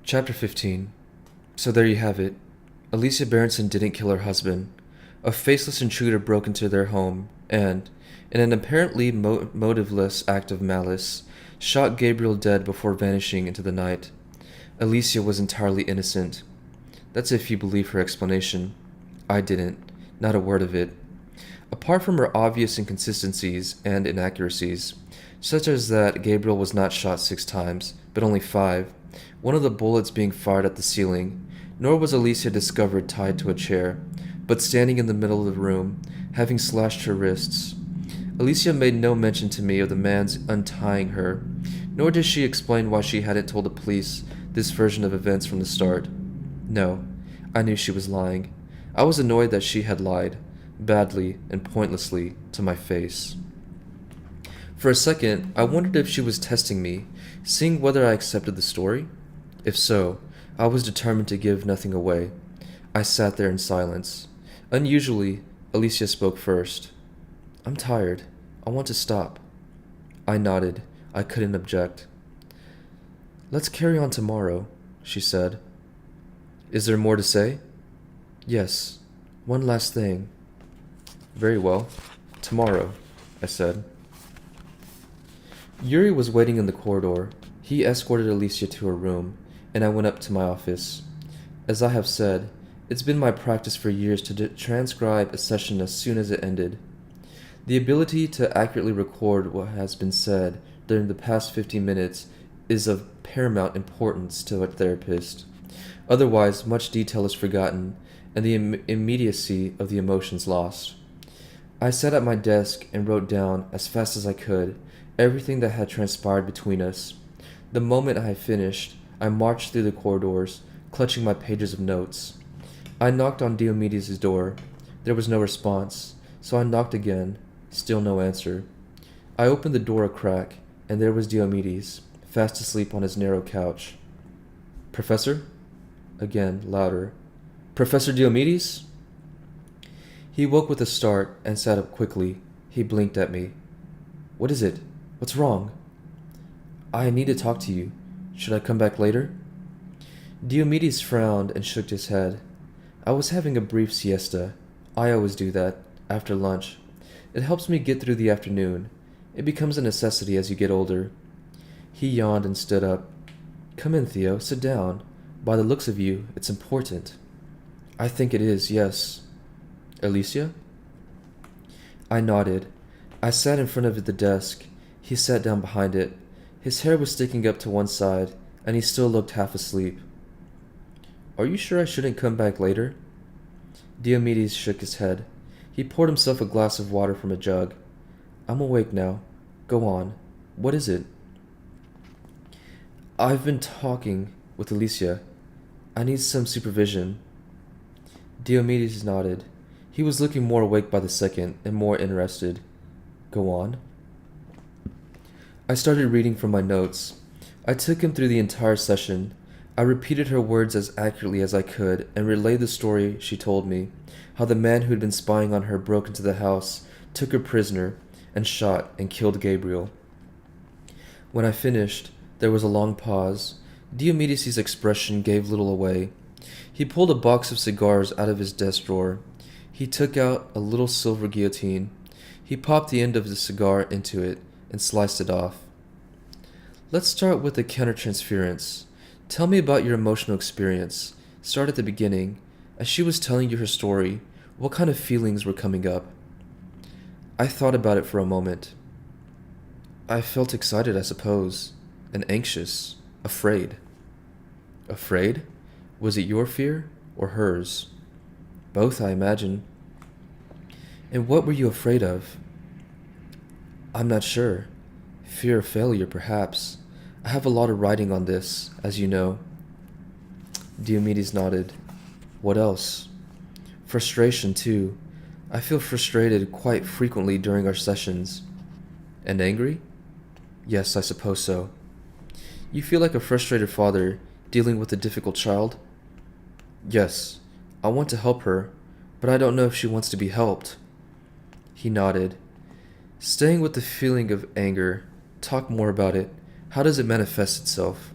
Chapter 15. So there you have it. Alicia Berenson didn't kill her husband. A faceless intruder broke into their home and, in an apparently motiveless act of malice, shot Gabriel dead before vanishing into the night. Alicia was entirely innocent. That's if you believe her explanation. I didn't. Not a word of it. Apart from her obvious inconsistencies and inaccuracies, such as that Gabriel was not shot 6 times, but only 5, one of the bullets being fired at the ceiling, nor was Alicia discovered tied to a chair, but standing in the middle of the room, having slashed her wrists. Alicia made no mention to me of the man's untying her, nor did she explain why she hadn't told the police this version of events from the start. No, I knew she was lying. I was annoyed that she had lied, badly and pointlessly, to my face. For a second, I wondered if she was testing me, seeing whether I accepted the story. If so, I was determined to give nothing away. I sat there in silence. Unusually, Alicia spoke first. "I'm tired. I want to stop." I nodded. I couldn't object. "Let's carry on tomorrow," she said. "Is there more to say?" "Yes. One last thing." "Very well. Tomorrow," I said. Yuri was waiting in the corridor. He escorted Alicia to her room, and I went up to my office. As I have said, it's been my practice for years to transcribe a session as soon as it ended. The ability to accurately record what has been said during the past 50 minutes is of paramount importance to a therapist. Otherwise, much detail is forgotten, and the immediacy of the emotions lost. I sat at my desk and wrote down, as fast as I could, everything that had transpired between us. The moment I had finished, I marched through the corridors, clutching my pages of notes. I knocked on Diomedes' door. There was no response, so I knocked again. Still no answer. I opened the door a crack, and there was Diomedes, fast asleep on his narrow couch. "Professor?" Again, louder. "Professor Diomedes?" He woke with a start and sat up quickly. He blinked at me. "What is it? What's wrong?" "I need to talk to you. Should I come back later?" Diomedes frowned and shook his head. "I was having a brief siesta. I always do that, after lunch. It helps me get through the afternoon. It becomes a necessity as you get older." He yawned and stood up. "Come in, Theo. Sit down. By the looks of you, it's important." "I think it is, yes." "Alicia?" I nodded. I sat in front of the desk. He sat down behind it. His hair was sticking up to one side, and he still looked half asleep. "Are you sure I shouldn't come back later?" Diomedes shook his head. He poured himself a glass of water from a jug. "I'm awake now. Go on. What is it?" "I've been talking with Alicia. I need some supervision." Diomedes nodded. He was looking more awake by the second and more interested. "Go on." I started reading from my notes. I took him through the entire session. I repeated her words as accurately as I could and relayed the story she told me, how the man who had been spying on her broke into the house, took her prisoner, and shot and killed Gabriel. When I finished, there was a long pause. Diomedes' expression gave little away. He pulled a box of cigars out of his desk drawer. He took out a little silver guillotine. He popped the end of the cigar into it and sliced it off. "Let's start with the countertransference. Tell me about your emotional experience. Start at the beginning. As she was telling you her story, what kind of feelings were coming up?" I thought about it for a moment. "I felt excited, I suppose, and anxious, afraid." "Afraid? Was it your fear or hers?" "Both, I imagine." "And what were you afraid of?" "I'm not sure. Fear of failure, perhaps. I have a lot of writing on this, as you know." Diomedes nodded. "What else?" "Frustration, too. I feel frustrated quite frequently during our sessions." "And angry?" "Yes, I suppose so." "You feel like a frustrated father dealing with a difficult child?" "Yes. I want to help her, but I don't know if she wants to be helped." He nodded. "Staying with the feeling of anger, talk more about it. How does it manifest itself?"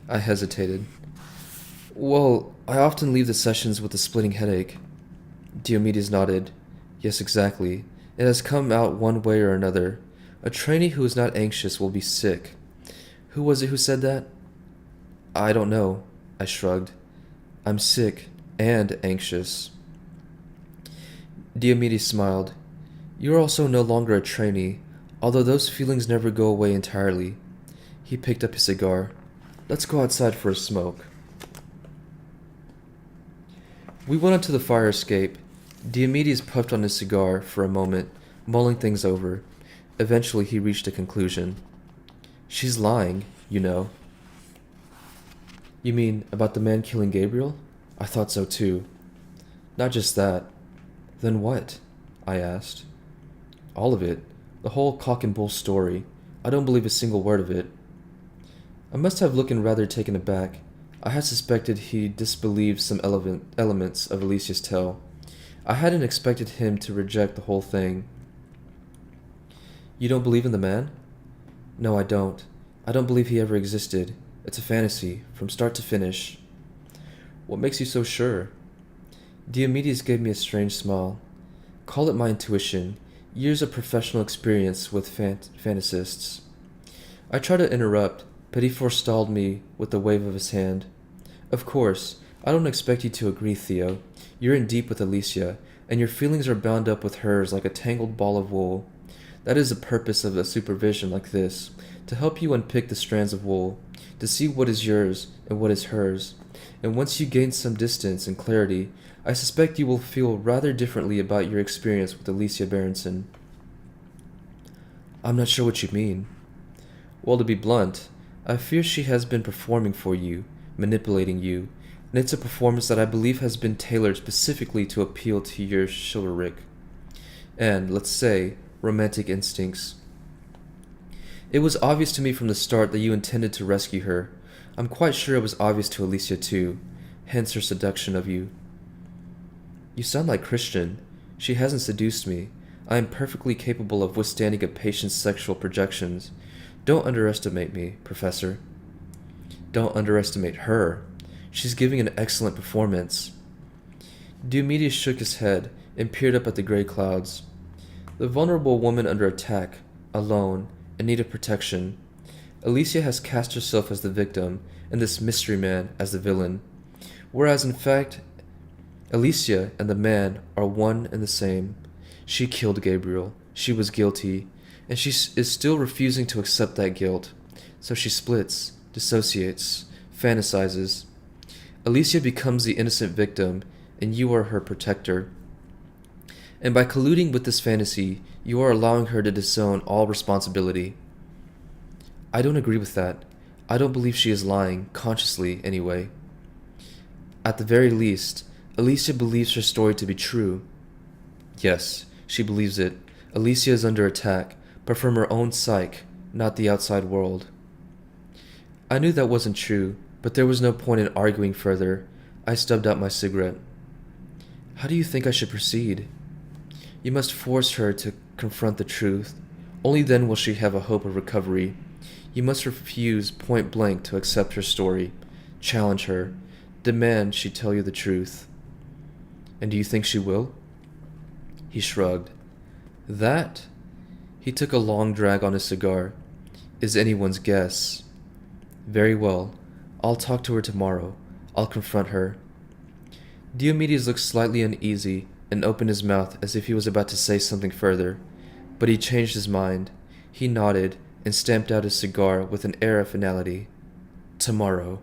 I hesitated. Well, I often leave the sessions with a splitting headache. Diomedes nodded. Yes, exactly. It has come out one way or another. A trainee who is not anxious will be sick. Who was it who said that? I don't know, I shrugged. I'm sick and anxious. Diomedes smiled. You are also no longer a trainee, although those feelings never go away entirely. He picked up his cigar. Let's go outside for a smoke. We went onto the fire escape. Diomedes puffed on his cigar for a moment, mulling things over. Eventually he reached a conclusion. She's lying, you know. You mean about the man killing Gabriel? I thought so too. Not just that. Then what? I asked. All of it. The whole cock and bull story. I don't believe a single word of it. I must have looked rather taken aback. I had suspected he disbelieved some elements of Alicia's tale. I hadn't expected him to reject the whole thing. You don't believe in the man? No, I don't. I don't believe he ever existed. It's a fantasy, from start to finish. What makes you so sure? Diomedes gave me a strange smile. Call it my intuition, years of professional experience with fantasists. I tried to interrupt, but he forestalled me with a wave of his hand. Of course, I don't expect you to agree, Theo. You're in deep with Alicia, and your feelings are bound up with hers like a tangled ball of wool. That is the purpose of a supervision like this, to help you unpick the strands of wool, to see what is yours and what is hers. And once you gain some distance and clarity, I suspect you will feel rather differently about your experience with Alicia Berenson. I'm not sure what you mean. Well, to be blunt, I fear she has been performing for you, manipulating you, and it's a performance that I believe has been tailored specifically to appeal to your chivalric and, let's say, romantic instincts. It was obvious to me from the start that you intended to rescue her. I'm quite sure it was obvious to Alicia too, hence her seduction of you. You sound like Christian. She hasn't seduced me. I am perfectly capable of withstanding a patient's sexual projections. Don't underestimate me, Professor. Don't underestimate her. She's giving an excellent performance. Diomedes shook his head and peered up at the gray clouds. The vulnerable woman under attack, alone, in need of protection. Alicia has cast herself as the victim, and this mystery man as the villain. Whereas in fact, Alicia and the man are one and the same. She killed Gabriel. She was guilty, and she is still refusing to accept that guilt. So she splits, dissociates, fantasizes. Alicia becomes the innocent victim, and you are her protector. And by colluding with this fantasy, you are allowing her to disown all responsibility. I don't agree with that. I don't believe she is lying, consciously anyway. At the very least, Alicia believes her story to be true. Yes, she believes it. Alicia is under attack, but from her own psyche, not the outside world. I knew that wasn't true, but there was no point in arguing further. I stubbed out my cigarette. How do you think I should proceed? You must force her to confront the truth. Only then will she have a hope of recovery. You must refuse point blank to accept her story. Challenge her. Demand she tell you the truth. And do you think she will? He shrugged. That, he took a long drag on his cigar, is anyone's guess. Very well. I'll talk to her tomorrow. I'll confront her. Diomedes looked slightly uneasy and opened his mouth as if he was about to say something further, but he changed his mind. He nodded and stamped out his cigar with an air of finality. Tomorrow.